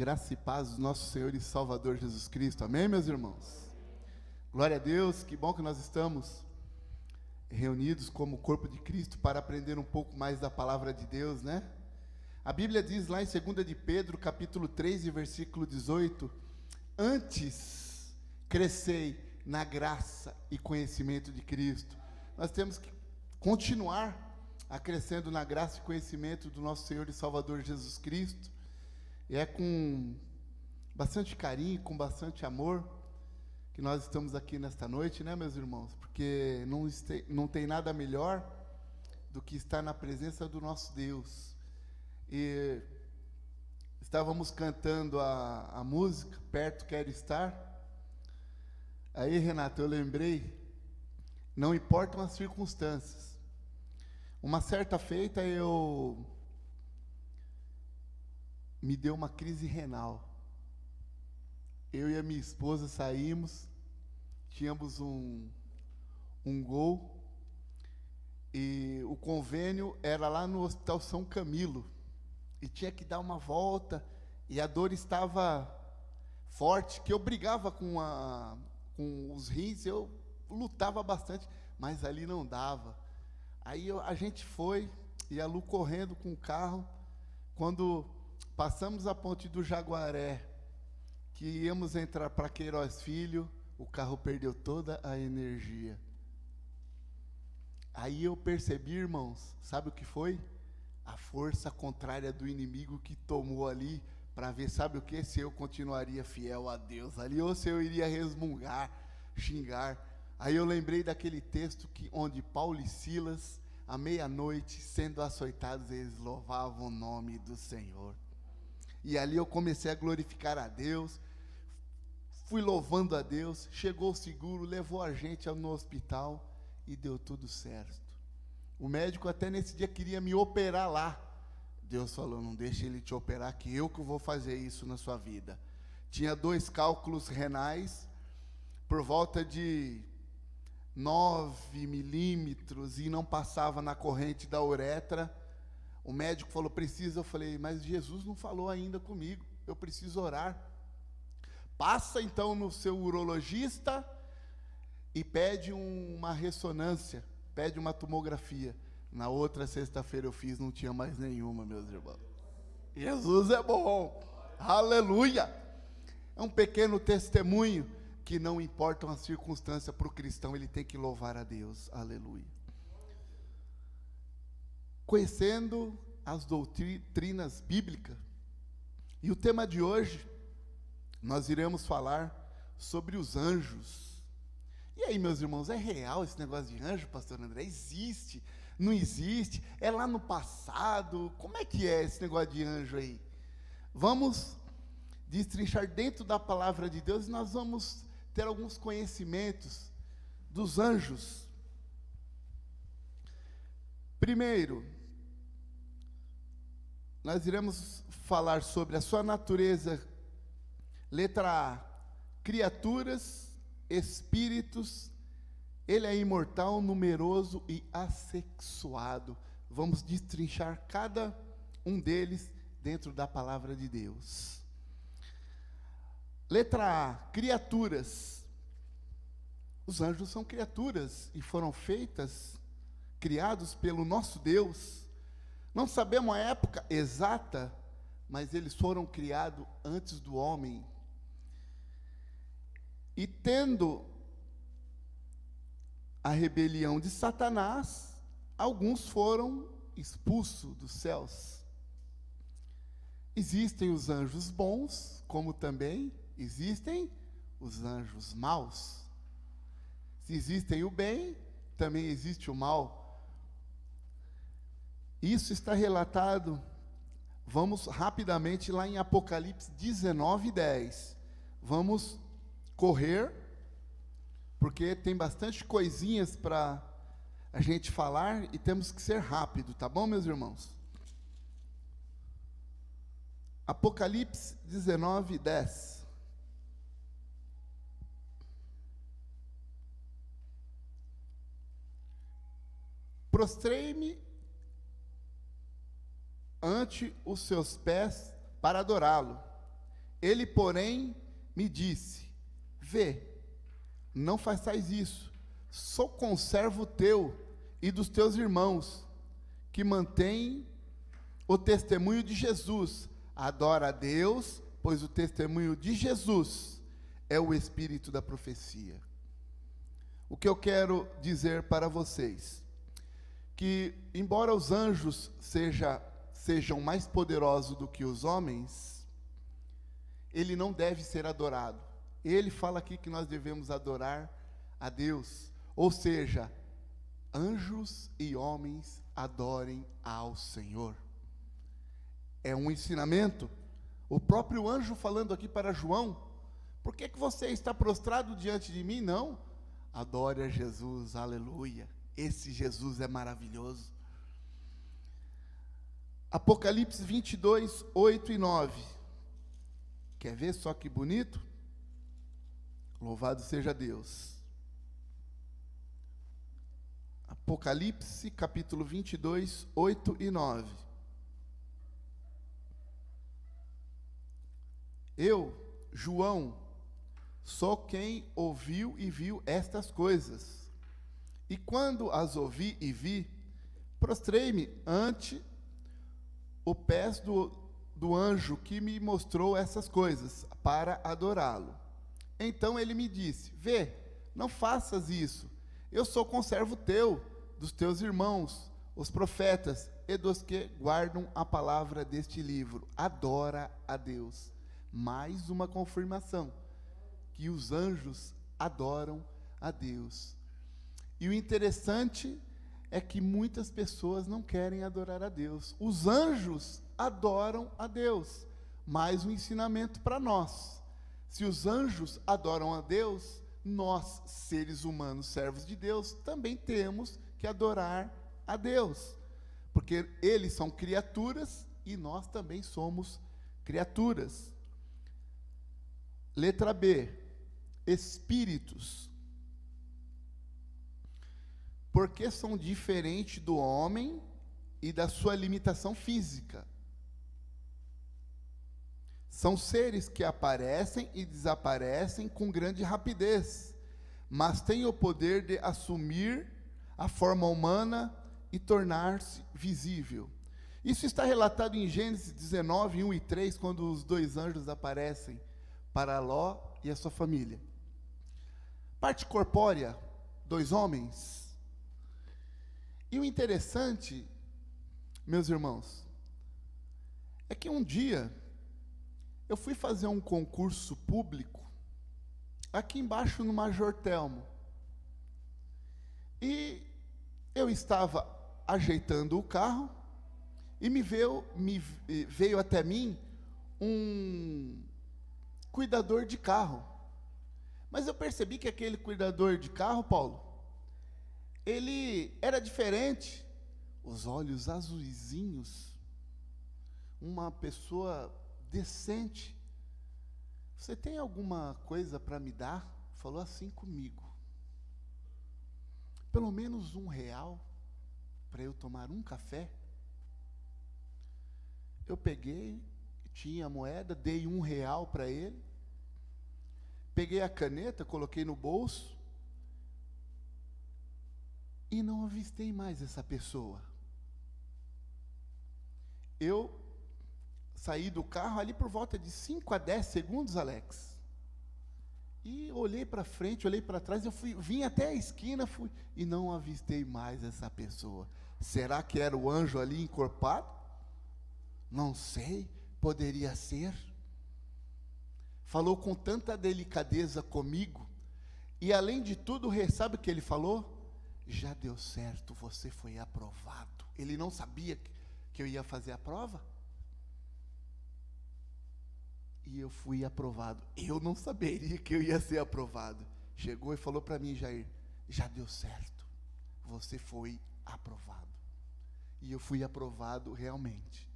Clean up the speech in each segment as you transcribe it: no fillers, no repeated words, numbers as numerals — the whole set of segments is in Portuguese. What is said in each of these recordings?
Graça e paz do nosso Senhor e Salvador Jesus Cristo. Amém, meus irmãos? Glória a Deus, que bom que nós estamos reunidos como corpo de Cristo para aprender um pouco mais da palavra de Deus, né? A Bíblia diz lá em 2 de Pedro, capítulo 3, e versículo 18: antes crescei na graça e conhecimento de Cristo. Nós temos que continuar crescendo na graça e conhecimento do nosso Senhor e Salvador Jesus Cristo. E é com bastante carinho, com bastante amor que nós estamos aqui nesta noite, né, meus irmãos? Porque não tem nada melhor do que estar na presença do nosso Deus. E estávamos cantando a música, Perto Quero Estar. Aí, Renato, eu lembrei, não importam as circunstâncias. Uma certa feita me deu uma crise renal. Eu e a minha esposa saímos, tínhamos um gol, e o convênio era lá no Hospital São Camilo, e tinha que dar uma volta, e a dor estava forte, que eu brigava com os rins, eu lutava bastante, mas ali não dava. Aí a gente foi, e a Lu correndo com o carro. Quando passamos a ponte do Jaguaré, que íamos entrar para Queiroz Filho, o carro perdeu toda a energia. Aí eu percebi, irmãos, sabe o que foi? A força contrária do inimigo que tomou ali, para ver, sabe o que? Se eu continuaria fiel a Deus ali, ou se eu iria resmungar, xingar. Aí eu lembrei daquele texto onde Paulo e Silas, à meia-noite, sendo açoitados, eles louvavam o nome do Senhor. E ali eu comecei a glorificar a Deus, fui louvando a Deus, chegou o seguro, levou a gente no hospital e deu tudo certo. O médico até nesse dia queria me operar lá. Deus falou: não deixe ele te operar, que eu vou fazer isso na sua vida. Tinha 2 cálculos renais, por volta de 9 milímetros, e não passava na corrente da uretra. O médico falou: precisa. Eu falei: mas Jesus não falou ainda comigo, eu preciso orar. Passa então no seu urologista e pede uma ressonância, pede uma tomografia. Na outra sexta-feira eu fiz, não tinha mais nenhuma, meus irmãos. Jesus é bom, aleluia. É um pequeno testemunho que não importam as circunstâncias para o cristão, ele tem que louvar a Deus, aleluia. Conhecendo as doutrinas bíblicas, e o tema de hoje, nós iremos falar sobre os anjos. E aí, meus irmãos, é real esse negócio de anjo, pastor André? Existe? Não existe? É lá no passado? Como é que é esse negócio de anjo aí? Vamos destrinchar dentro da palavra de Deus, e nós vamos ter alguns conhecimentos dos anjos. Primeiro, nós iremos falar sobre a sua natureza. Letra A, criaturas, espíritos. Ele é imortal, numeroso e assexuado. Vamos destrinchar cada um deles dentro da palavra de Deus. Letra A, criaturas. Os anjos são criaturas e foram criados pelo nosso Deus. Não sabemos a época exata, mas eles foram criados antes do homem. E tendo a rebelião de Satanás, alguns foram expulsos dos céus. Existem os anjos bons, como também existem os anjos maus. Se existem o bem, também existe o mal. Isso está relatado, vamos rapidamente lá em Apocalipse 19:10. Vamos correr, porque tem bastante coisinhas para a gente falar e temos que ser rápido, tá bom, meus irmãos? Apocalipse 19:10. Prostrei-me ante os seus pés para adorá-lo. Ele, porém, me disse: vê, não façais isso. Sou conservo teu e dos teus irmãos, que mantêm o testemunho de Jesus. Adora a Deus, pois o testemunho de Jesus é o espírito da profecia. O que eu quero dizer para vocês, que embora os anjos sejam mais poderosos do que os homens, ele não deve ser adorado. Ele fala aqui que nós devemos adorar a Deus, ou seja, anjos e homens adorem ao Senhor. É um ensinamento. O próprio anjo falando aqui para João: por que você está prostrado diante de mim? Não, adore a Jesus, aleluia, esse Jesus é maravilhoso. Apocalipse 22, 8 e 9, quer ver só que bonito? Louvado seja Deus. Apocalipse capítulo 22, 8 e 9. Eu, João, sou quem ouviu e viu estas coisas. E quando as ouvi e vi, prostrei-me ante os pés do anjo que me mostrou essas coisas, para adorá-lo. Então ele me disse: vê, não faças isso. Eu sou conservo teu, dos teus irmãos, os profetas, e dos que guardam a palavra deste livro. Adora a Deus. Mais uma confirmação que os anjos adoram a Deus. E o interessante é que muitas pessoas não querem adorar a Deus. Os anjos adoram a Deus. Mais um ensinamento para nós: se os anjos adoram a Deus, nós, seres humanos, servos de Deus, também temos que adorar a Deus, porque eles são criaturas e nós também somos criaturas. Letra B, espíritos. Porque são diferentes do homem e da sua limitação física. São seres que aparecem e desaparecem com grande rapidez, mas têm o poder de assumir a forma humana e tornar-se visível. Isso está relatado em Gênesis 19, 1 e 3, quando os dois anjos aparecem para Ló e a sua família. Parte corpórea, dois homens. E o interessante, meus irmãos, é que um dia eu fui fazer um concurso público aqui embaixo no Major Telmo. E eu estava ajeitando o carro e veio até mim um cuidador de carro. Mas eu percebi que aquele cuidador de carro, Paulo, ele era diferente. Os olhos azuizinhos, uma pessoa decente. Você tem alguma coisa para me dar? Falou assim comigo. Pelo menos R$1 para eu tomar um café. Eu peguei, tinha a moeda, dei R$1 para ele. Peguei a caneta, coloquei no bolso e não avistei mais essa pessoa. Eu saí do carro ali por volta de 5 a 10 segundos, Alex. E olhei para frente, olhei para trás, vim até a esquina, e não avistei mais essa pessoa. Será que era o anjo ali encorpado? Não sei, poderia ser. Falou com tanta delicadeza comigo, e além de tudo, sabe o que ele falou? Já deu certo, você foi aprovado. Ele não sabia que eu ia fazer a prova? E eu fui aprovado. Eu não saberia que eu ia ser aprovado. Chegou e falou para mim: Jair, já deu certo, você foi aprovado. E eu fui aprovado realmente.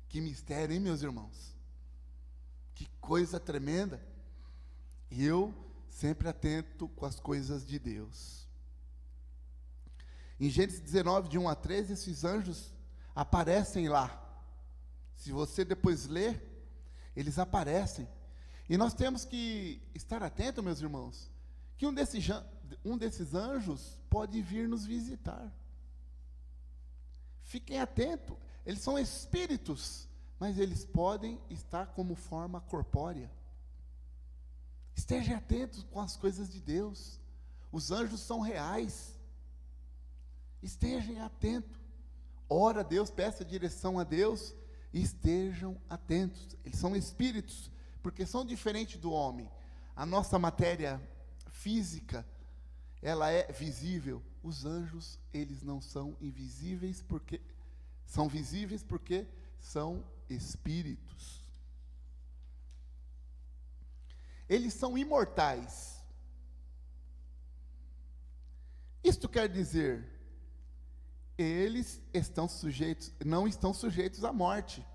Que mistério, hein, meus irmãos? Que coisa tremenda. E eu sempre atento com as coisas de Deus. Em Gênesis 19, de 1 a 13, esses anjos aparecem lá. Se você depois ler, eles aparecem. E nós temos que estar atentos, meus irmãos, que um desses anjos pode vir nos visitar. Fiquem atentos, eles são espíritos, mas eles podem estar como forma corpórea. Estejam atentos com as coisas de Deus. Os anjos são reais. Estejam atentos. Ora a Deus, peça direção a Deus e estejam atentos. Eles são espíritos, porque são diferentes do homem. A nossa matéria física, ela é visível. Os anjos, eles não são invisíveis, porque são visíveis porque são espíritos. Eles são imortais. Isto quer dizer, eles não estão sujeitos à morte.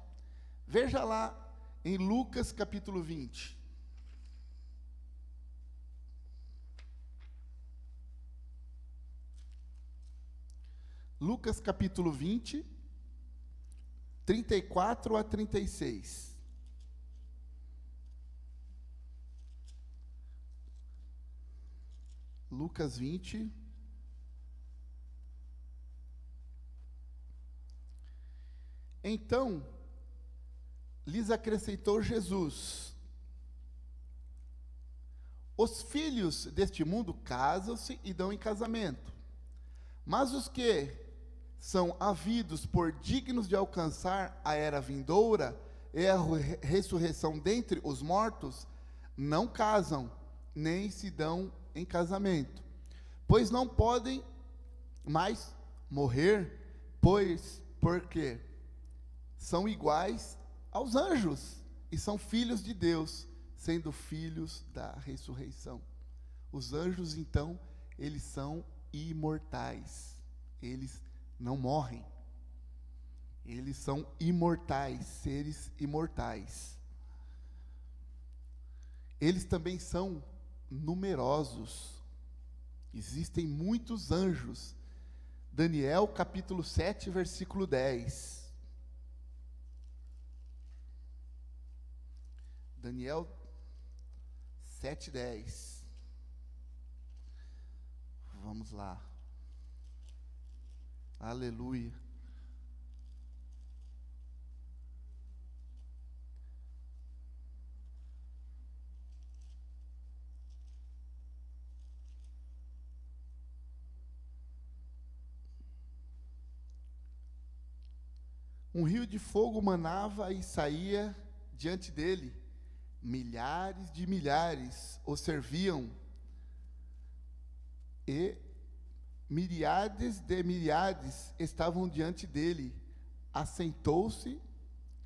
Veja lá em Lucas capítulo 20. Lucas capítulo 20, 34 a 36. Lucas 20. Então, lhes acrescentou Jesus: os filhos deste mundo casam-se e dão em casamento, mas os que são havidos por dignos de alcançar a era vindoura e a ressurreição dentre os mortos, não casam, nem se dão em casamento, pois não podem mais morrer, porque são iguais aos anjos e são filhos de Deus, sendo filhos da ressurreição. Os anjos, então, eles são imortais. Eles não morrem. Eles são imortais, seres imortais. Eles também são numerosos. Existem muitos anjos. Daniel capítulo 7, versículo 10. Daniel 7:10. Vamos lá. Aleluia. Um rio de fogo manava e saía diante dele. Milhares de milhares o serviam, e miríades de miríades estavam diante dele. Assentou-se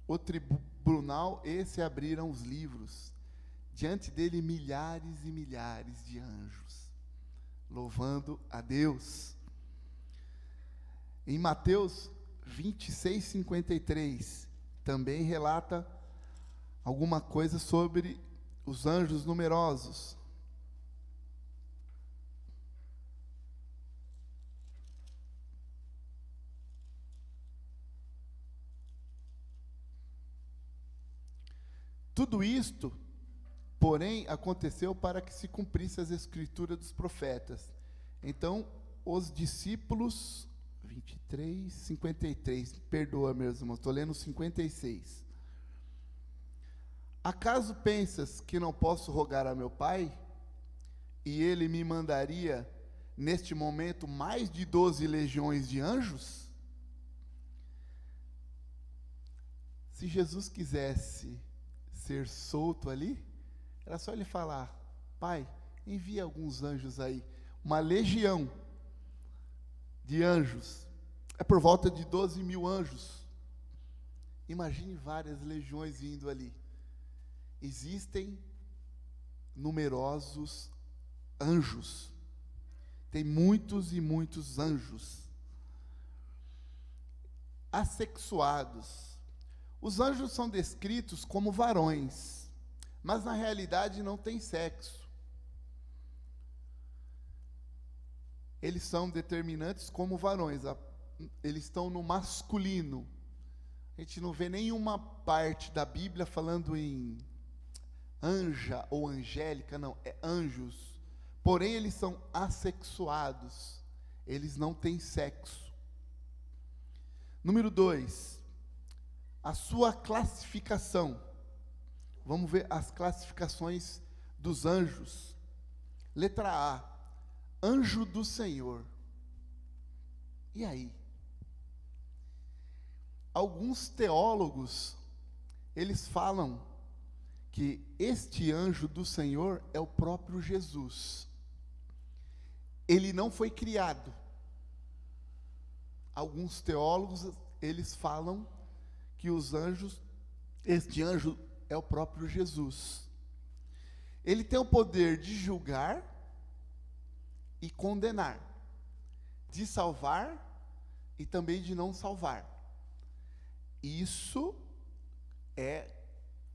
o tribunal e se abriram os livros. Diante dele milhares e milhares de anjos, louvando a Deus. Em Mateus 26:53, também relata alguma coisa sobre os anjos numerosos. Tudo isto, porém, aconteceu para que se cumprisse as escrituras dos profetas. Então, os discípulos, 23:53, perdoa, meus irmãos, estou lendo 56. Acaso pensas que não posso rogar a meu Pai, e Ele me mandaria, neste momento, mais de 12 legiões de anjos? Se Jesus quisesse ser solto ali, era só Ele falar: Pai, envia alguns anjos aí, uma legião de anjos, é por volta de 12 mil anjos. Imagine várias legiões vindo ali. Existem numerosos anjos. Tem muitos e muitos anjos. Assexuados. Os anjos são descritos como varões, mas na realidade não tem sexo. Eles são determinantes como varões. Eles estão no masculino. A gente não vê nenhuma parte da Bíblia falando em anja ou angélica, não, é anjos. Porém, eles são assexuados. Eles não têm sexo. Número 2, a sua classificação. Vamos ver as classificações dos anjos. Letra A, anjo do Senhor. E aí? Alguns teólogos, eles falam que este anjo do Senhor é o próprio Jesus. Ele não foi criado. Alguns teólogos, eles falam que os anjos, este anjo é o próprio Jesus. Ele tem o poder de julgar e condenar, de salvar e também de não salvar. Isso é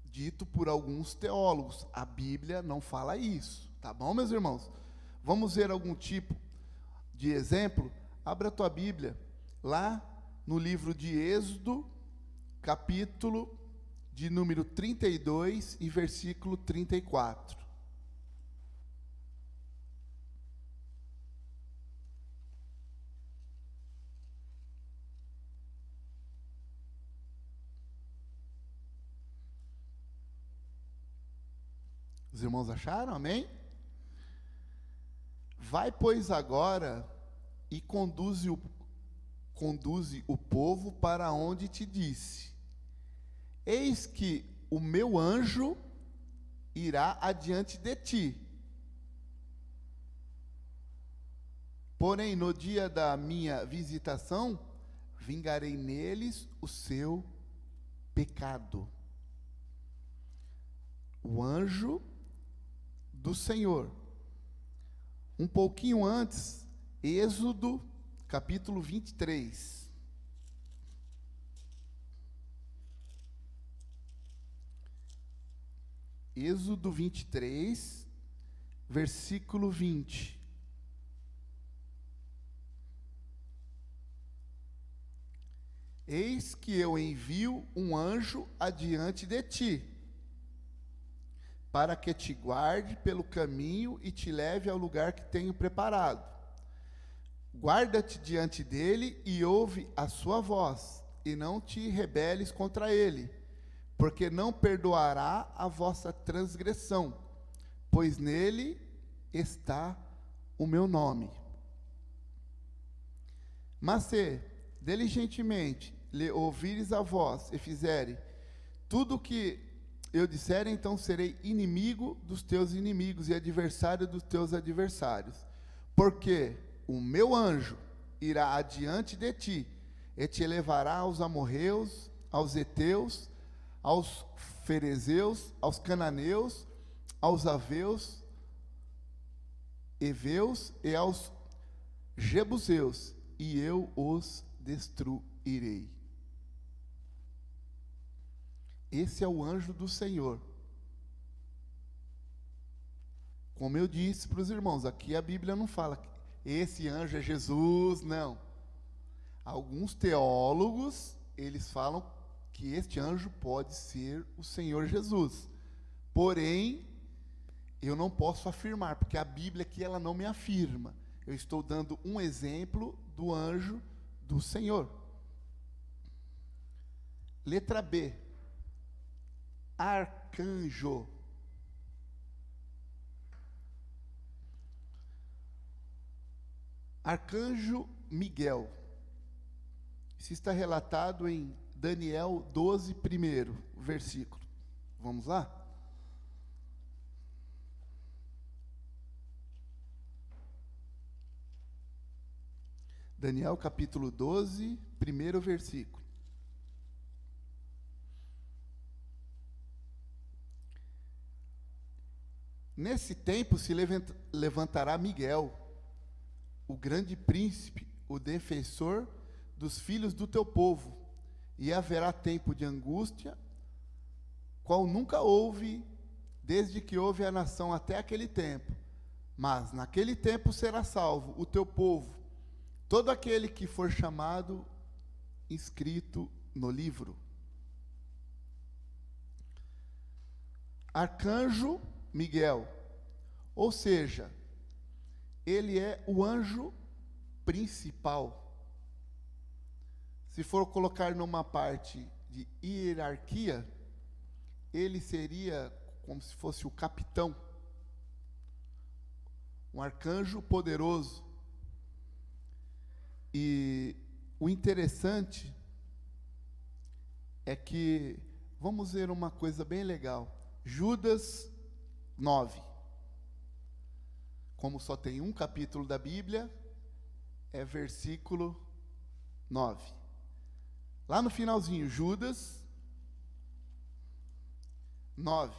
dito por alguns teólogos. A Bíblia não fala isso, tá bom, meus irmãos? Vamos ver algum tipo de exemplo? Abra a tua Bíblia, lá no livro de Êxodo, capítulo de número 32 e versículo 34. Os irmãos acharam? Amém? Vai, pois, agora e conduze o povo para onde te disse. Eis que o meu anjo irá adiante de ti. Porém, no dia da minha visitação, vingarei neles o seu pecado. O anjo do Senhor. Um pouquinho antes, Êxodo, capítulo 23. Êxodo 23, versículo 20. Eis que eu envio um anjo adiante de ti, para que te guarde pelo caminho e te leve ao lugar que tenho preparado. Guarda-te diante dele e ouve a sua voz, e não te rebeles contra ele, porque não perdoará a vossa transgressão, pois nele está o meu nome. Mas se diligentemente lhe ouvires a voz e fizere tudo o que eu disser, então serei inimigo dos teus inimigos e adversário dos teus adversários. Porque o meu anjo irá adiante de ti e te levará aos amorreus, aos heteus, aos ferezeus, aos cananeus, aos aveus, heveus e aos jebuseus, e eu os destruirei. Esse é o anjo do Senhor. Como eu disse para os irmãos, aqui a Bíblia não fala que esse anjo é Jesus, não. Alguns teólogos, eles falam que este anjo pode ser o Senhor Jesus. Porém, eu não posso afirmar, porque a Bíblia aqui ela não me afirma. Eu estou dando um exemplo do anjo do Senhor. Letra B. Arcanjo. Arcanjo Miguel. Isso está relatado em Daniel 12, primeiro versículo. Vamos lá? Daniel capítulo 12, primeiro versículo. Nesse tempo se levantará Miguel, o grande príncipe, o defensor dos filhos do teu povo, e haverá tempo de angústia, qual nunca houve, desde que houve a nação até aquele tempo. Mas naquele tempo será salvo o teu povo, todo aquele que for chamado, inscrito no livro. arcanjo Miguel, ou seja, ele é o anjo principal. Se for colocar numa parte de hierarquia, ele seria como se fosse o capitão, um arcanjo poderoso. E o interessante é que, vamos ver uma coisa bem legal, Judas 9, como só tem um capítulo da Bíblia, é versículo 9. Lá no finalzinho, Judas 9.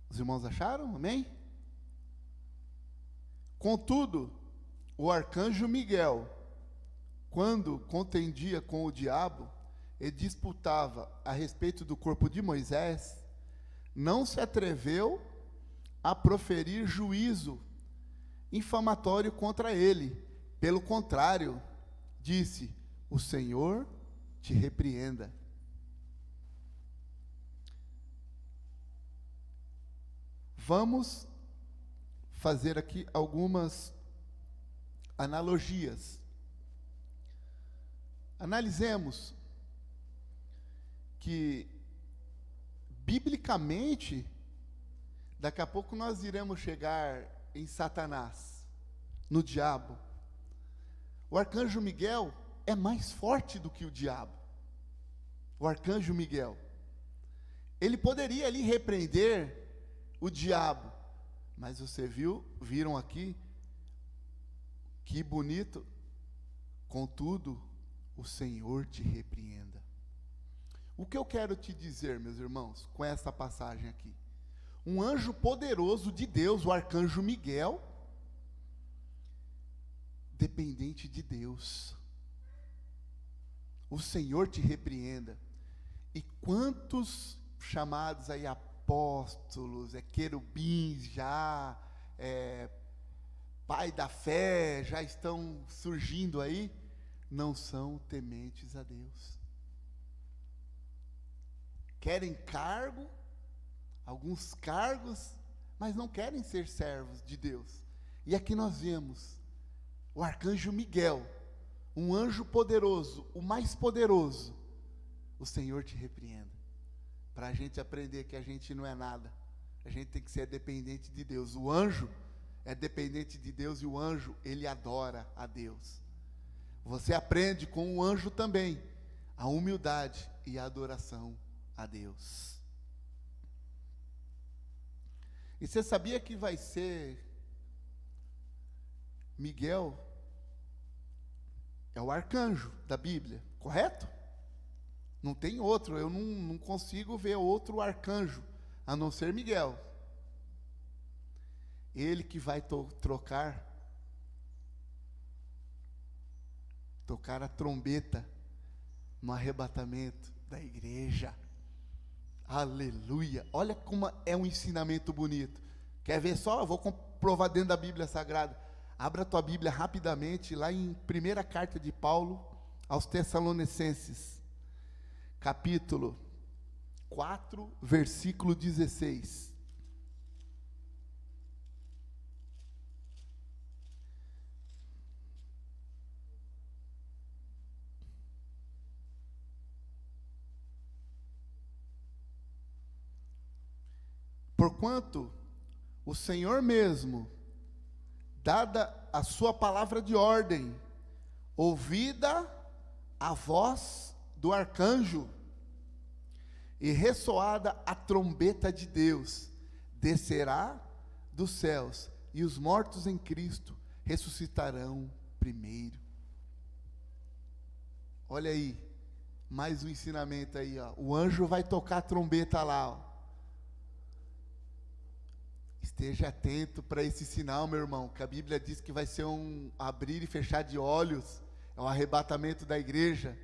Os irmãos acharam? Amém? Contudo, o arcanjo Miguel, quando contendia com o diabo e disputava a respeito do corpo de Moisés, não se atreveu a proferir juízo infamatório contra ele. Pelo contrário, disse: o Senhor te repreenda. Vamos fazer aqui algumas analogias. Analisemos que, biblicamente, daqui a pouco nós iremos chegar em Satanás, no diabo. O arcanjo Miguel é mais forte do que o diabo. O arcanjo Miguel, ele poderia ali repreender o diabo, mas viram aqui, que bonito, contudo, o Senhor te repreenda. O que eu quero te dizer, meus irmãos, com essa passagem aqui? Um anjo poderoso de Deus, o arcanjo Miguel, dependente de Deus. O Senhor te repreenda. E quantos chamados aí apóstolos, querubins já, pai da fé, já estão surgindo aí, não são tementes a Deus. Querem cargo, alguns cargos, mas não querem ser servos de Deus. E aqui nós vemos o arcanjo Miguel, um anjo poderoso, o mais poderoso. O Senhor te repreenda. Para a gente aprender que a gente não é nada, a gente tem que ser dependente de Deus. O anjo é dependente de Deus e o anjo, ele adora a Deus. Você aprende com o anjo também a humildade e a adoração a Deus. E você sabia que vai ser Miguel é o arcanjo da Bíblia, correto? Não tem outro, eu não consigo ver outro arcanjo, a não ser Miguel. Ele que vai tocar a trombeta no arrebatamento da igreja. Aleluia! Olha como é um ensinamento bonito. Quer ver só? Eu vou comprovar dentro da Bíblia Sagrada. Abra a tua Bíblia rapidamente, lá em 1ª carta de Paulo aos Tessalonicenses, capítulo 4, versículo 16. Porquanto o Senhor mesmo, dada a sua palavra de ordem, ouvida a voz do arcanjo e ressoada a trombeta de Deus, descerá dos céus, e os mortos em Cristo ressuscitarão primeiro. Olha aí, mais um ensinamento aí, ó. O anjo vai tocar a trombeta lá, ó. Esteja atento para esse sinal, meu irmão, que a Bíblia diz que vai ser um abrir e fechar de olhos, é o arrebatamento da igreja,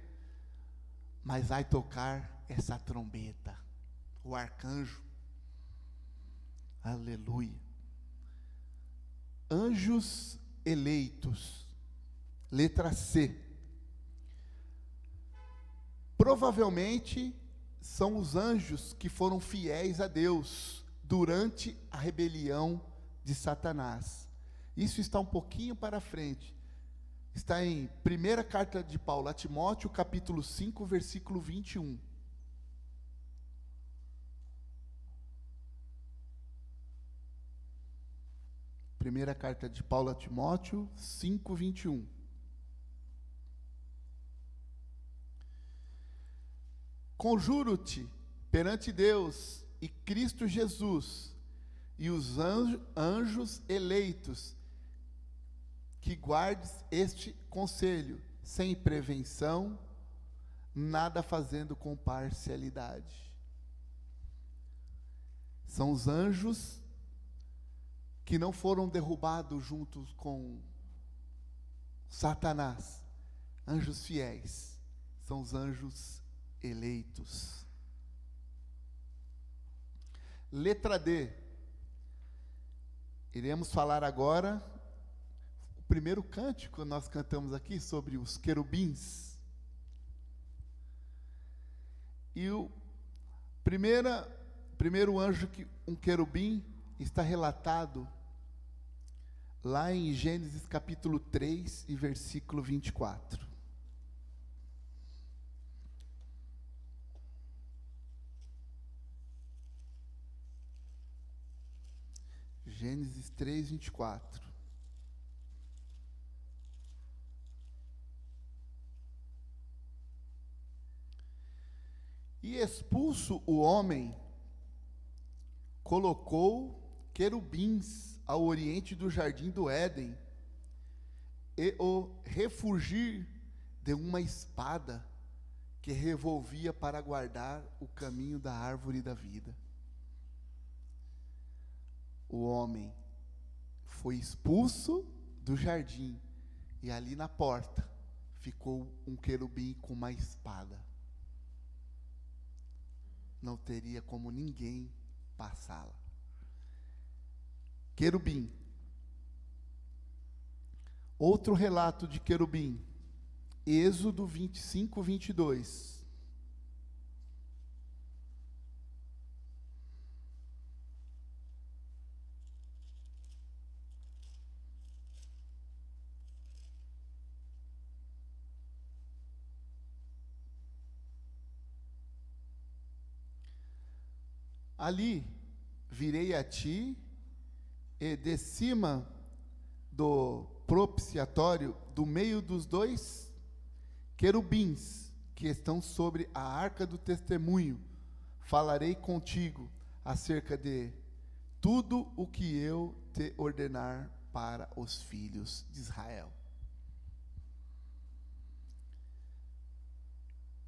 mas vai tocar essa trombeta, o arcanjo. Aleluia. Anjos eleitos. Letra C. Provavelmente são os anjos que foram fiéis a Deus durante a rebelião de Satanás. Isso está um pouquinho para frente. Está em primeira carta de Paulo a Timóteo, capítulo 5, versículo 21. Primeira carta de Paulo a Timóteo, 5, 21. Conjuro-te perante Deus e Cristo Jesus e os anjos eleitos, que guardes este conselho, sem prevenção, nada fazendo com parcialidade. São os anjos que não foram derrubados juntos com Satanás. Anjos fiéis, são os anjos eleitos. Letra D. Iremos falar agora o primeiro cântico que nós cantamos aqui sobre os querubins. E o primeiro anjo, um querubim, está relatado lá em Gênesis capítulo 3 e versículo 24. Gênesis 3, 24. E expulso o homem, colocou querubins ao oriente do jardim do Éden, e o refugir de uma espada que revolvia para guardar o caminho da árvore da vida. O homem foi expulso do jardim, e ali na porta ficou um querubim com uma espada. Não teria como ninguém passá-la. Querubim. Outro relato de querubim, Êxodo 25, 22. Ali virei a ti, e de cima do propiciatório, do meio dos dois querubins que estão sobre a arca do testemunho, falarei contigo acerca de tudo o que eu te ordenar para os filhos de Israel.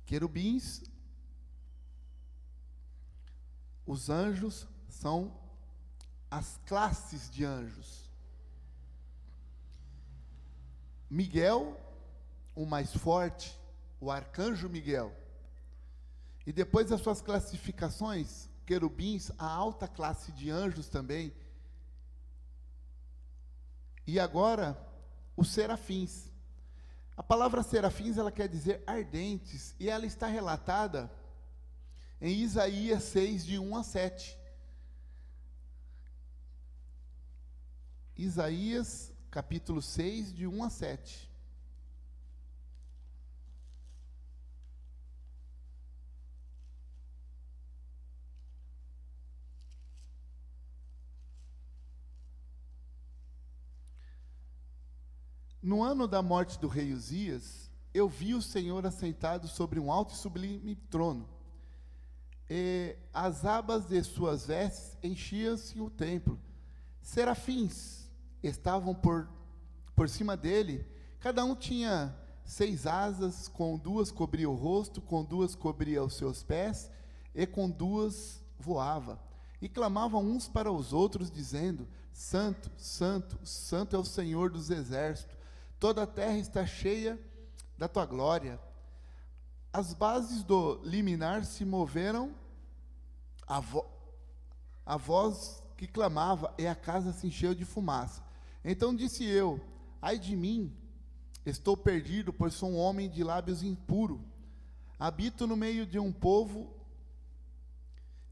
Querubins, os anjos são as classes de anjos. Miguel, o mais forte, o arcanjo Miguel. E depois das suas classificações, querubins, a alta classe de anjos também. E agora, os serafins. A palavra serafins, ela quer dizer ardentes, e ela está relatada em Isaías 6, de 1 a 7. Isaías, capítulo 6, de 1 a 7. No ano da morte do rei Uzias, eu vi o Senhor assentado sobre um alto e sublime trono, e as abas de suas vestes enchiam-se o templo. Serafins estavam por cima dele, cada um tinha 6 asas, com 2 cobria o rosto, com 2 cobria os seus pés, e com 2 voava. E clamavam uns para os outros, dizendo: Santo, Santo, Santo é o Senhor dos exércitos, toda a terra está cheia da tua glória. As bases do liminar se moveram, a voz que clamava, e a casa se encheu de fumaça. Então disse eu: ai de mim, estou perdido, pois sou um homem de lábios impuros. Habito no meio de um povo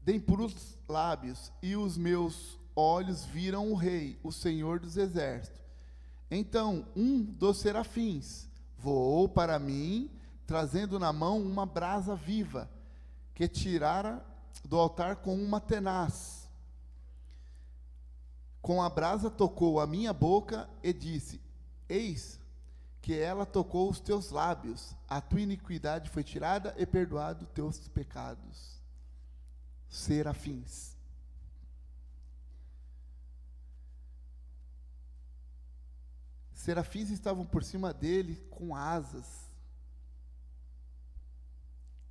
de impuros lábios, e os meus olhos viram o Rei, o Senhor dos Exércitos. Então um dos serafins voou para mim, trazendo na mão uma brasa viva, que tirara do altar com uma tenaz. Com a brasa tocou a minha boca e disse: eis que ela tocou os teus lábios, a tua iniquidade foi tirada e perdoado os teus pecados. Serafins. Serafins estavam por cima dele com asas.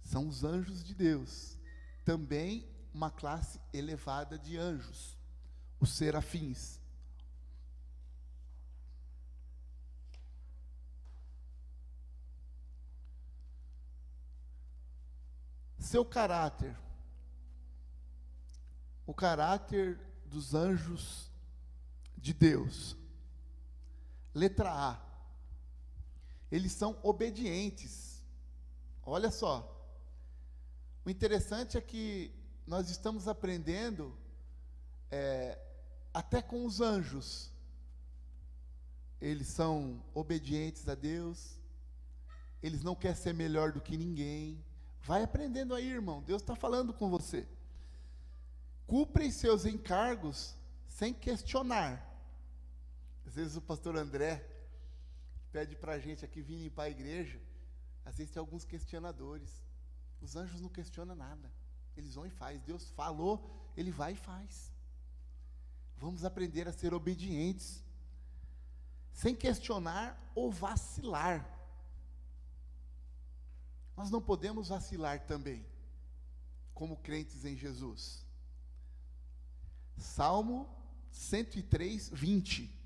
São os anjos de Deus. Também uma classe elevada de anjos, os serafins. Seu caráter. O caráter dos anjos de Deus. Letra A. Eles são obedientes. Olha só. O interessante é que nós estamos aprendendo até com os anjos. Eles são obedientes a Deus. Eles não querem ser melhor do que ninguém. Vai aprendendo aí, irmão. Deus está falando com você. Cumprem seus encargos sem questionar. Às vezes o pastor André pede para a gente aqui vir limpar a igreja. Às vezes tem alguns questionadores. Os anjos não questionam nada. Eles vão e fazem. Deus falou, ele vai e faz. Vamos aprender a ser obedientes, sem questionar ou vacilar. Nós não podemos vacilar também, como crentes em Jesus. Salmo 103, 20.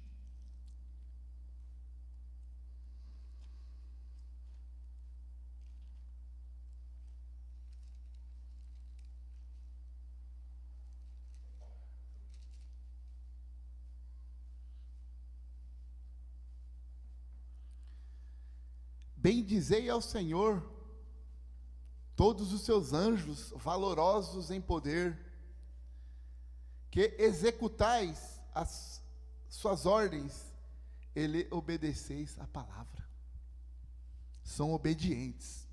Bendizei ao Senhor todos os seus anjos valorosos em poder, que executais as suas ordens e lhe obedeceis a palavra. São obedientes.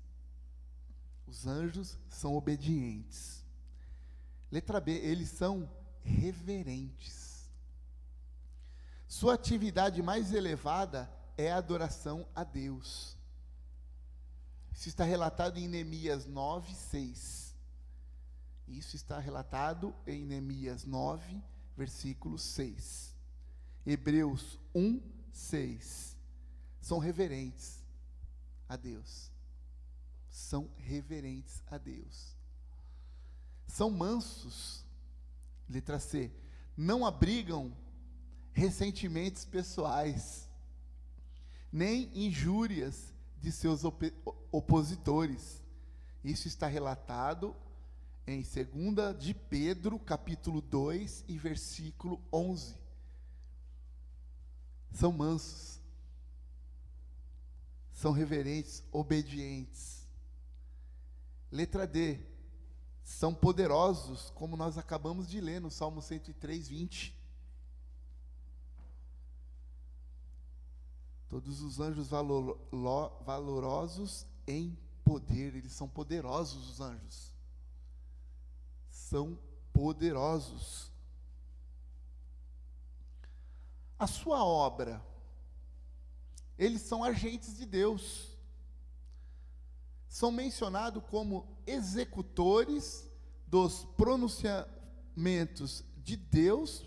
Os anjos são obedientes. Letra B, eles são reverentes. Sua atividade mais elevada é a adoração a Deus. Isso está relatado em Neemias 9, 6. Isso está relatado em Neemias 9, versículo 6. Hebreus 1, 6. São reverentes a Deus. São reverentes a Deus. São mansos. Letra C. Não abrigam ressentimentos pessoais, nem injúrias de seus opositores. Isso está relatado em 2 de Pedro, capítulo 2 e versículo 11. São mansos, são reverentes, obedientes. Letra D, são poderosos, como nós acabamos de ler no Salmo 103, 20. Todos os anjos valorosos em poder, eles são poderosos, os anjos. São poderosos. A sua obra, eles são agentes de Deus. São mencionados como executores dos pronunciamentos de Deus,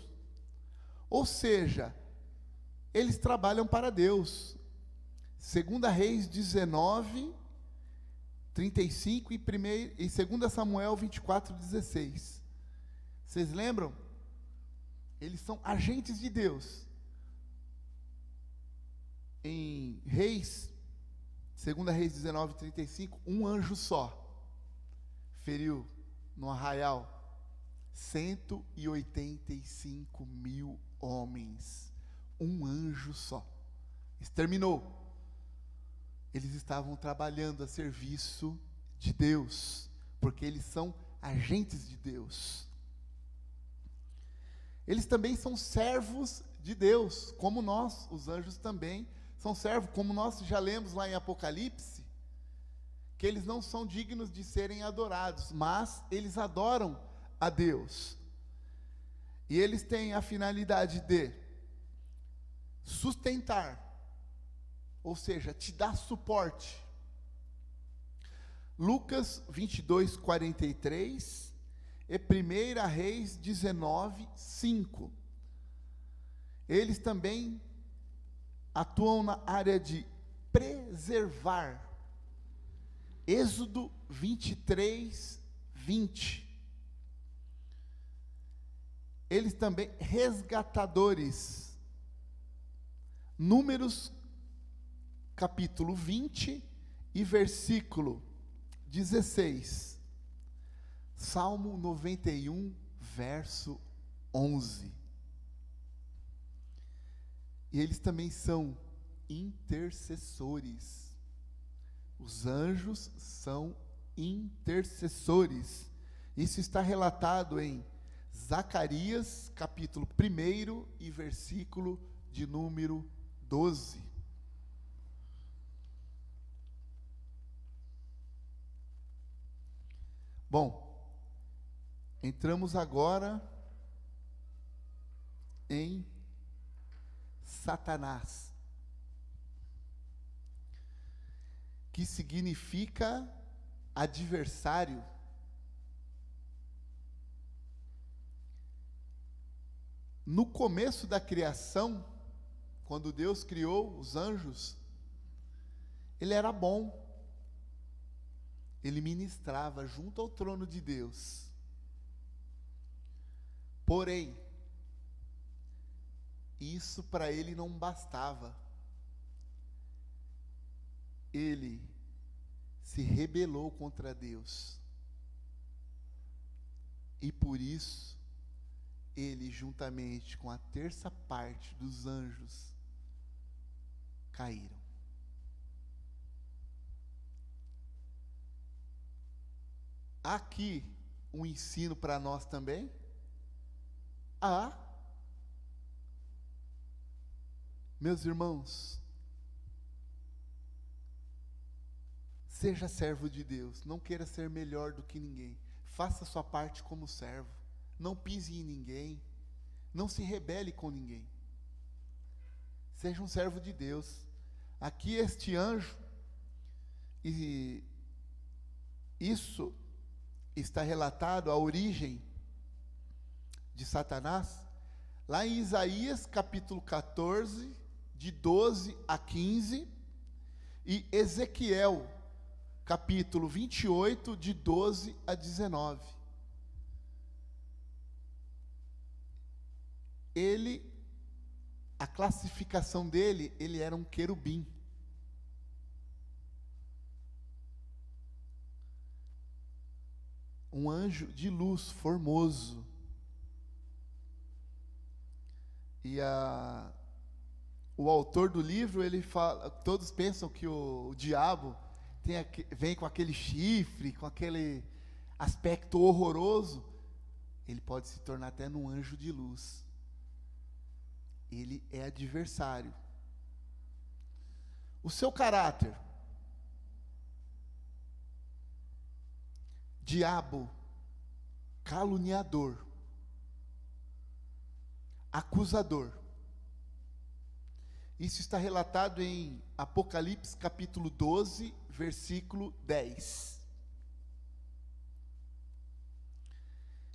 ou seja, eles trabalham para Deus. 2 Reis 19, 35 e 2 Samuel 24, 16. Vocês lembram? Eles são agentes de Deus. Em Reis, 2 Reis 19, 35, um anjo só feriu no arraial 185 mil homens. Um anjo só. Exterminou. Eles estavam trabalhando a serviço de Deus, porque eles são agentes de Deus. Eles também são servos de Deus, como nós, os anjos também são servos, como nós já lemos lá em Apocalipse, que eles não são dignos de serem adorados, mas eles adoram a Deus. E eles têm a finalidade de sustentar, ou seja, te dar suporte. Lucas 22, 43 e 1 Reis 19, 5. Eles também atuam na área de preservar. Êxodo 23, 20. Eles também resgatadores. Números capítulo 20 e versículo 16. Salmo 91, verso 11. E eles também são intercessores. Os anjos são intercessores. Isso está relatado em Zacarias, capítulo 1 e versículo de número 12. Bom, entramos agora em Satanás, que significa adversário. No começo da criação, quando Deus criou os anjos, ele era bom. Ele ministrava junto ao trono de Deus. Porém, isso para ele não bastava. Ele se rebelou contra Deus. E por isso, ele, juntamente com a terça parte dos anjos, caíram. Aqui, um ensino para nós também. Meus irmãos, seja servo de Deus, não queira ser melhor do que ninguém. Faça a sua parte como servo. Não pise em ninguém. Não se rebele com ninguém. Seja um servo de Deus. Aqui este anjo, e isso está relatado, a origem de Satanás, lá em Isaías capítulo 14, de 12 a 15, e Ezequiel capítulo 28, de 12 a 19. A classificação dele, ele era um querubim. Um anjo de luz, formoso. E o autor do livro, ele fala, todos pensam que o diabo vem com aquele chifre, com aquele aspecto horroroso. Ele pode se tornar até num anjo de luz. Ele é adversário. O seu caráter: diabo, caluniador, acusador. Isso está relatado em Apocalipse capítulo 12, versículo 10.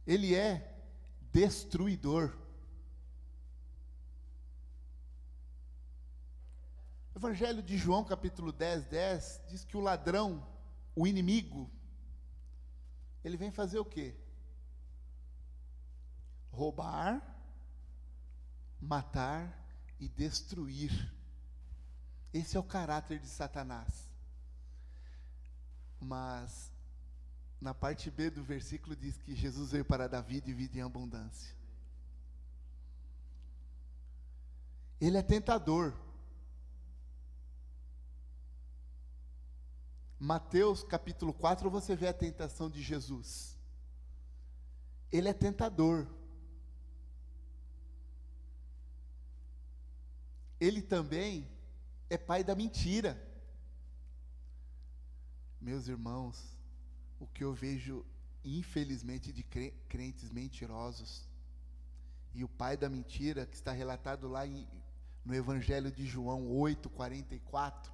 Ele é destruidor. O Evangelho de João capítulo 10, 10 diz que o ladrão, o inimigo, ele vem fazer o quê? Roubar, matar e destruir. Esse é o caráter de Satanás. Mas na parte B do versículo diz que Jesus veio para dar vida e vida em abundância. Ele é tentador. Mateus capítulo 4, você vê a tentação de Jesus. Ele é tentador. Ele também é pai da mentira. Meus irmãos, o que eu vejo, infelizmente, de crentes mentirosos, e o pai da mentira, que está relatado lá no Evangelho de João 8:44,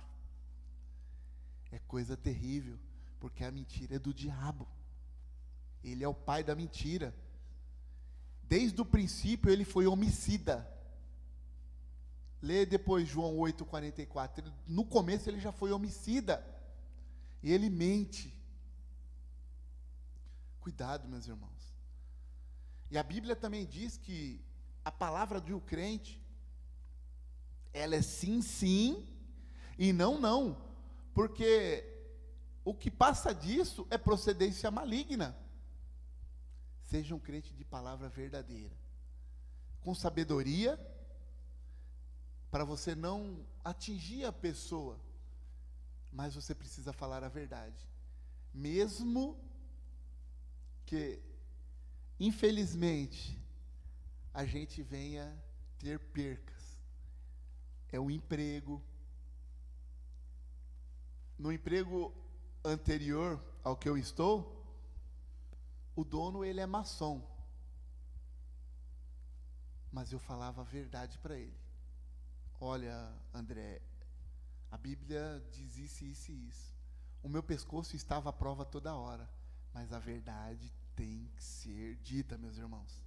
é coisa terrível, porque a mentira é do diabo. Ele é o pai da mentira. Desde o princípio ele foi homicida. Lê depois João 8:44. No começo ele já foi homicida. E ele mente. Cuidado, meus irmãos. E a Bíblia também diz que a palavra do crente, ela é sim, sim, e não, não. Porque o que passa disso é procedência maligna. Seja um crente de palavra verdadeira, com sabedoria, para você não atingir a pessoa, mas você precisa falar a verdade, mesmo que, infelizmente, a gente venha ter percas. É o emprego. No emprego anterior ao que eu estou, o dono, ele é maçom. Mas eu falava a verdade para ele. Olha, André, a Bíblia diz isso, isso e isso. O meu pescoço estava à prova toda hora, mas a verdade tem que ser dita, meus irmãos.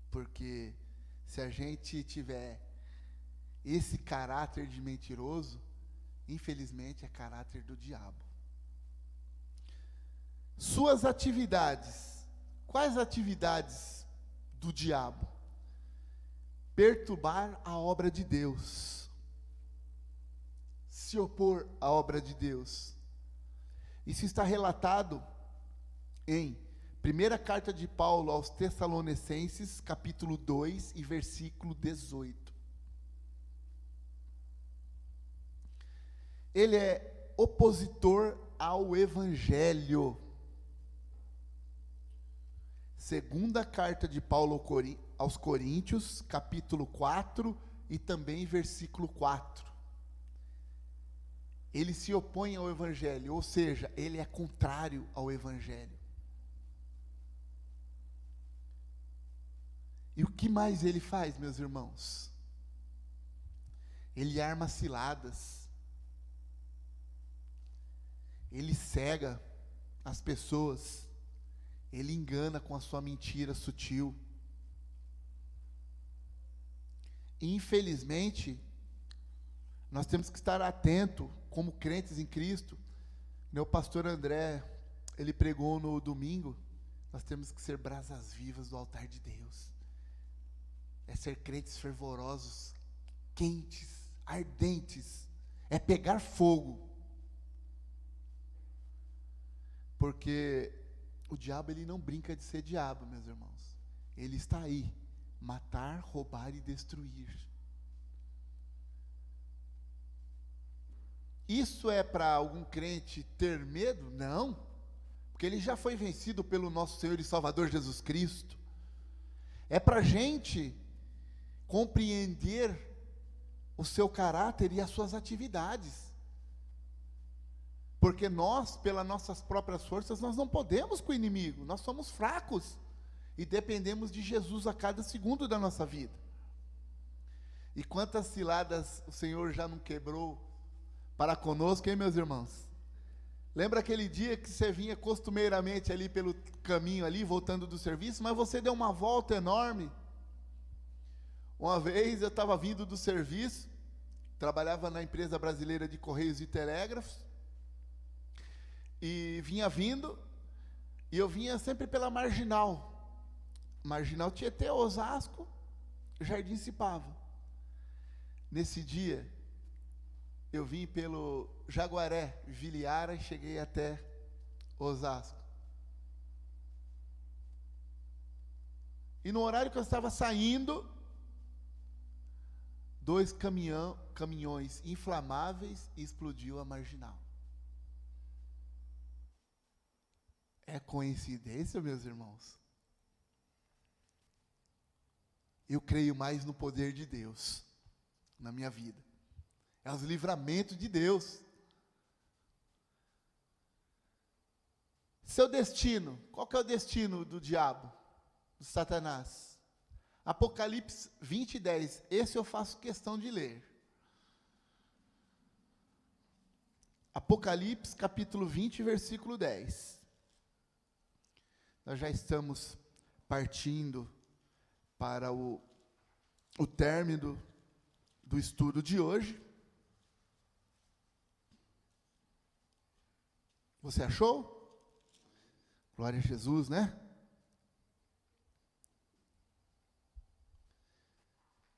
Porque se a gente tiver esse caráter de mentiroso, infelizmente é caráter do diabo. Suas atividades. Quais atividades do diabo? Perturbar a obra de Deus. Se opor à obra de Deus. Isso está relatado em primeira carta de Paulo aos Tessalonicenses, capítulo 2 e versículo 18. Ele é opositor ao Evangelho. Segunda carta de Paulo aos Coríntios, capítulo 4 e também versículo 4. Ele se opõe ao Evangelho, ou seja, ele é contrário ao Evangelho. E o que mais ele faz, meus irmãos? Ele arma ciladas. Ele cega as pessoas. Ele engana com a sua mentira sutil. Infelizmente, nós temos que estar atentos, como crentes em Cristo. Meu pastor André, ele pregou no domingo, nós temos que ser brasas vivas do altar de Deus. É ser crentes fervorosos, quentes, ardentes. É pegar fogo. Porque o diabo, ele não brinca de ser diabo, meus irmãos. Ele está aí, matar, roubar e destruir. Isso é para algum crente ter medo? Não, porque ele já foi vencido pelo nosso Senhor e Salvador Jesus Cristo. É para a gente compreender o seu caráter e as suas atividades. Porque nós, pelas nossas próprias forças, nós não podemos com o inimigo, nós somos fracos e dependemos de Jesus a cada segundo da nossa vida. E quantas ciladas o Senhor já não quebrou para conosco, hein, meus irmãos? Lembra aquele dia que você vinha costumeiramente ali pelo caminho ali, voltando do serviço, mas você deu uma volta enorme? Uma vez eu estava vindo do serviço, trabalhava na empresa brasileira de Correios e Telégrafos, e vinha vindo, e eu vinha sempre pela Marginal Tietê, Osasco, Jardim Cipava. Nesse dia, eu vim pelo Jaguaré, Viliara, e cheguei até Osasco. E no horário que eu estava saindo, 2 caminhões inflamáveis e explodiu a marginal. É coincidência, meus irmãos? Eu creio mais no poder de Deus na minha vida. É os livramentos de Deus. Seu destino, qual que é o destino do diabo, do Satanás? Apocalipse 20, 10. Esse eu faço questão de ler. Apocalipse capítulo 20, versículo 10. Nós já estamos partindo para o término do estudo de hoje. Você achou? Glória a Jesus, né?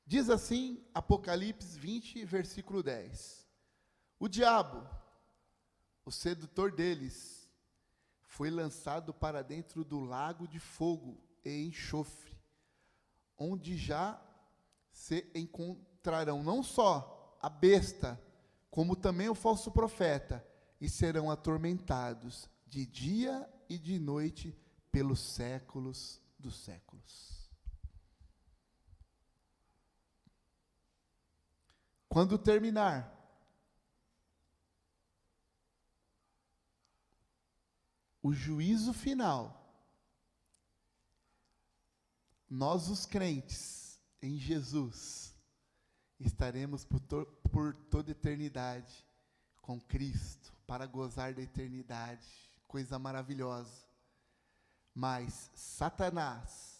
Diz assim, Apocalipse 20, versículo 10. O diabo, o sedutor deles, foi lançado para dentro do lago de fogo e enxofre, onde já se encontrarão não só a besta, como também o falso profeta, e serão atormentados de dia e de noite pelos séculos dos séculos. Quando terminar o juízo final, nós, os crentes em Jesus, estaremos por toda eternidade com Cristo, para gozar da eternidade, coisa maravilhosa. Mas Satanás,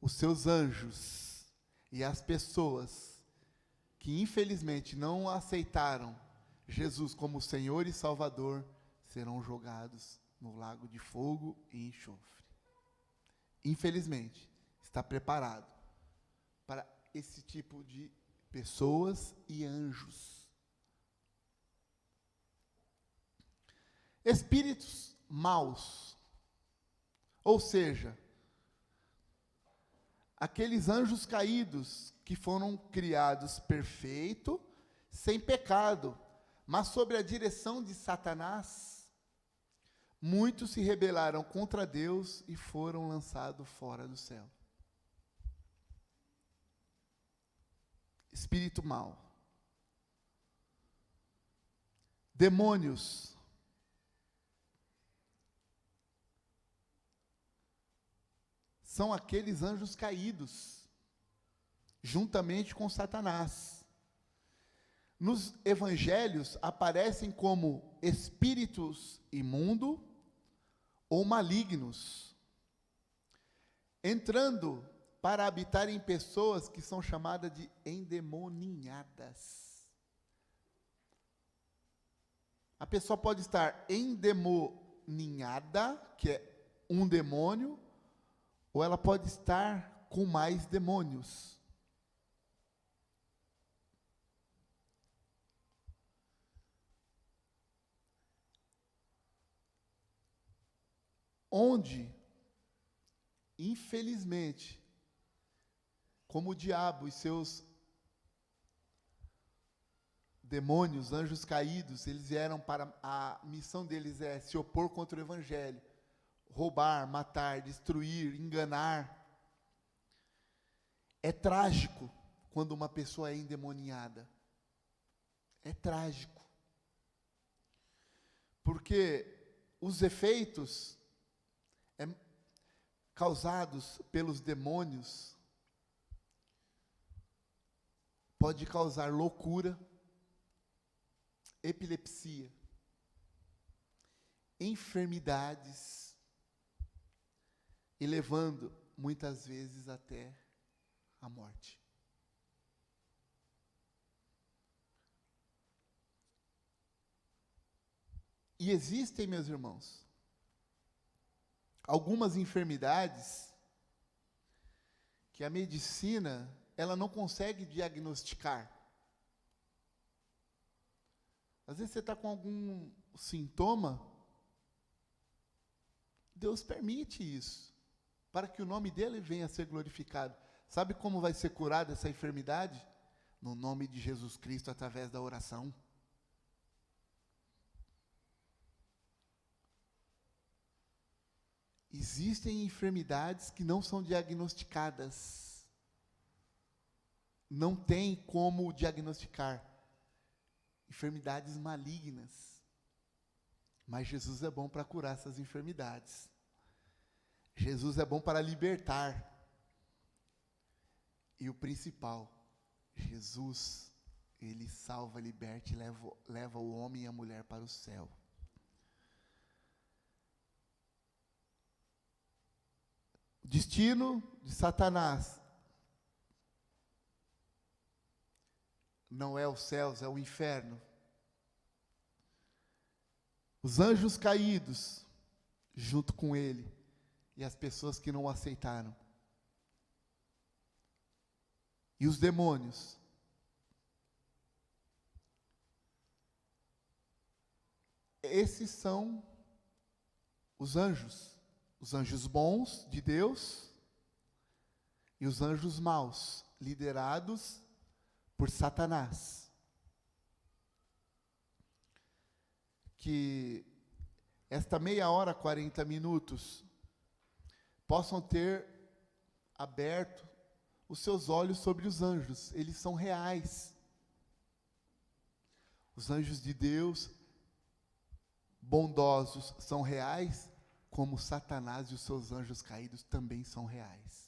os seus anjos e as pessoas que infelizmente não aceitaram Jesus como Senhor e Salvador, serão jogados no lago de fogo e enxofre. Infelizmente, está preparado para esse tipo de pessoas e anjos. Espíritos maus, ou seja, aqueles anjos caídos que foram criados perfeito, sem pecado, mas sob a direção de Satanás, muitos se rebelaram contra Deus e foram lançados fora do céu. Espírito mau. Demônios. São aqueles anjos caídos, juntamente com Satanás. Nos evangelhos aparecem como espíritos imundos ou malignos, entrando para habitar em pessoas que são chamadas de endemoniadas. A pessoa pode estar endemoniada, que é um demônio, ou ela pode estar com mais demônios. Onde, infelizmente, como o diabo e seus demônios, anjos caídos, eles vieram para, a missão deles é se opor contra o evangelho. Roubar, matar, destruir, enganar. É trágico quando uma pessoa é endemoniada. É trágico. Porque os efeitos causados pelos demônios pode causar loucura, epilepsia, enfermidades, e levando, muitas vezes, até a morte. E existem, meus irmãos, algumas enfermidades que a medicina, ela não consegue diagnosticar. Às vezes você está com algum sintoma, Deus permite isso, para que o nome dele venha a ser glorificado. Sabe como vai ser curada essa enfermidade? no nome de Jesus Cristo, através da oração. Existem enfermidades que não são diagnosticadas. Não tem como diagnosticar. Enfermidades malignas. Mas Jesus é bom para curar essas enfermidades. Jesus é bom para libertar. E o principal, Jesus, ele salva, liberta e leva o homem e a mulher para o céu. O destino de Satanás não é os céus, é o inferno. Os anjos caídos, junto com ele, e as pessoas que não o aceitaram. E os demônios. Esses são os anjos bons de Deus e os anjos maus, liderados por Satanás. Que esta meia hora, 40 minutos, possam ter aberto os seus olhos sobre os anjos. Eles são reais. Os anjos de Deus, bondosos, são reais, como Satanás e os seus anjos caídos também são reais.